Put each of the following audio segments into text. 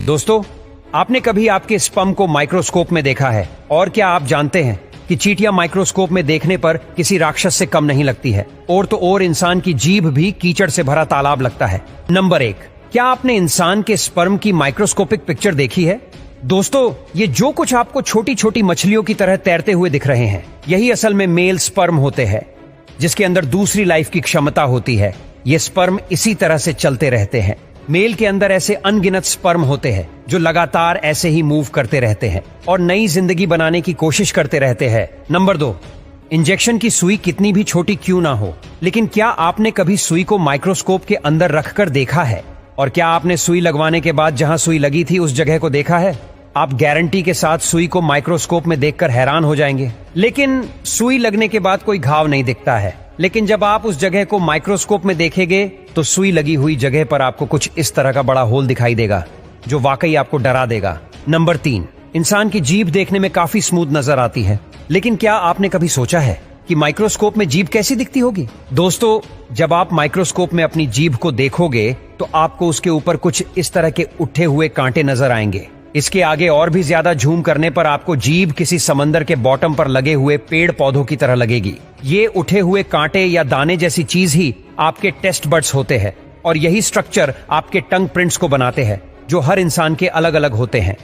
दोस्तों, आपने कभी आपके स्पर्म को माइक्रोस्कोप में देखा है? और क्या आप जानते हैं कि चींटियां माइक्रोस्कोप में देखने पर किसी राक्षस से कम नहीं लगती है? और तो और इंसान की जीभ भी कीचड़ से भरा तालाब लगता है। नंबर 1, क्या आपने इंसान के स्पर्म की माइक्रोस्कोपिक पिक्चर देखी है? दोस्तों, ये जो कुछ आपको छोटी छोटी मछलियों की तरह तैरते हुए दिख रहे हैं, यही असल में मेल स्पर्म होते हैं, जिसके अंदर दूसरी लाइफ की क्षमता होती है। ये स्पर्म इसी तरह से चलते रहते हैं। मेल के अंदर ऐसे अनगिनत स्पर्म होते हैं जो लगातार ऐसे ही मूव करते रहते हैं और नई जिंदगी बनाने की कोशिश करते रहते हैं। नंबर 2, इंजेक्शन की सुई कितनी भी छोटी क्यों ना हो, लेकिन क्या आपने कभी सुई को माइक्रोस्कोप के अंदर रखकर देखा है? और क्या आपने सुई लगवाने के बाद जहां सुई लगी थी उस जगह को देखा है? आप गारंटी के साथ सुई को माइक्रोस्कोप में देखकर हैरान हो जाएंगे। लेकिन सुई लगने के बाद कोई घाव नहीं दिखता है, लेकिन जब आप उस जगह को माइक्रोस्कोप में देखेंगे तो सुई लगी हुई जगह पर आपको कुछ इस तरह का बड़ा होल दिखाई देगा जो वाकई आपको डरा देगा। नंबर 3, इंसान की जीभ देखने में काफी स्मूथ नजर आती है, लेकिन क्या आपने कभी सोचा है कि माइक्रोस्कोप में जीभ कैसी दिखती होगी? दोस्तों, जब आप माइक्रोस्कोप में अपनी जीभ को देखोगे तो आपको उसके ऊपर कुछ इस तरह के उठे हुए कांटे नजर आएंगे। इसके आगे और भी ज्यादा झूम करने पर आपको जीभ किसी समंदर के बॉटम पर लगे हुए पेड़ पौधों की तरह लगेगी। ये उठे हुए कांटे या दाने जैसी चीज ही आपके टेस्ट बड्स होते हैं और यही स्ट्रक्चर आपके टंग प्रिंट्स को बनाते हैं, जो हर इंसान के अलग अलग होते हैं।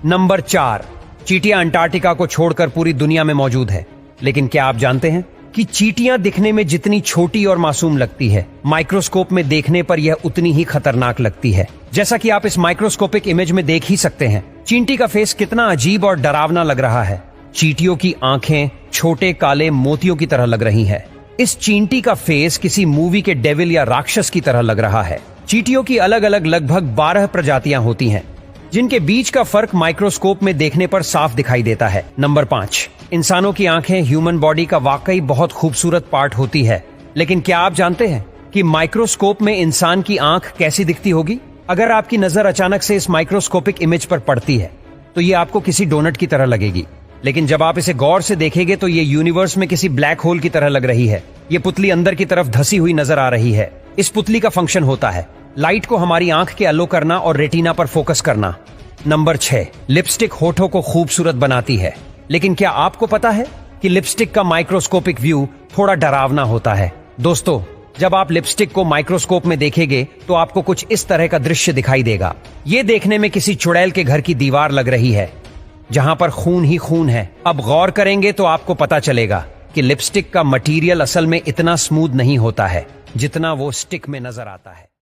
नंबर 4, चींटियां अंटार्कटिका को छोड़कर पूरी दुनिया में मौजूद है, लेकिन क्या आप जानते हैं कि चींटियां दिखने में जितनी छोटी और मासूम लगती है, माइक्रोस्कोप में देखने पर यह उतनी ही खतरनाक लगती है। जैसा कि आप इस माइक्रोस्कोपिक इमेज में देख ही सकते हैं, चींटी का फेस कितना अजीब और डरावना लग रहा है। चींटियों की आंखें छोटे काले मोतियों की तरह लग रही हैं। इस चींटी का फेस किसी मूवी के डेविल या राक्षस की तरह लग रहा है। चींटियों की अलग अलग लगभग 12 प्रजातियां होती हैं, जिनके बीच का फर्क माइक्रोस्कोप में देखने पर साफ दिखाई देता है। नंबर 5, इंसानों की आंखें ह्यूमन बॉडी का वाकई बहुत खूबसूरत पार्ट होती है, लेकिन क्या आप जानते हैं कि माइक्रोस्कोप में इंसान की आंख कैसी दिखती होगी? अगर आपकी नजर अचानक से इस माइक्रोस्कोपिक इमेज पर पड़ती है तो ये आपको किसी डोनट की तरह लगेगी, लेकिन जब आप इसे गौर से देखेंगे तो ये यूनिवर्स में किसी ब्लैक होल की तरह लग रही है। ये पुतली अंदर की तरफ धसी हुई नजर आ रही है। इस पुतली का फंक्शन होता है लाइट को हमारी आंख के अलो करना और रेटिना पर फोकस करना। नंबर 6, लिपस्टिक होठों को खूबसूरत बनाती है, लेकिन क्या आपको पता है कि लिपस्टिक का माइक्रोस्कोपिक व्यू थोड़ा डरावना होता है? दोस्तों, जब आप लिपस्टिक को माइक्रोस्कोप में देखेंगे तो आपको कुछ इस तरह का दृश्य दिखाई देगा। ये देखने में किसी चुड़ैल के घर की दीवार लग रही है, जहां पर खून ही खून है। अब गौर करेंगे तो आपको पता चलेगा कि लिपस्टिक का मटेरियल असल में इतना स्मूथ नहीं होता है जितना वो स्टिक में नजर आता है।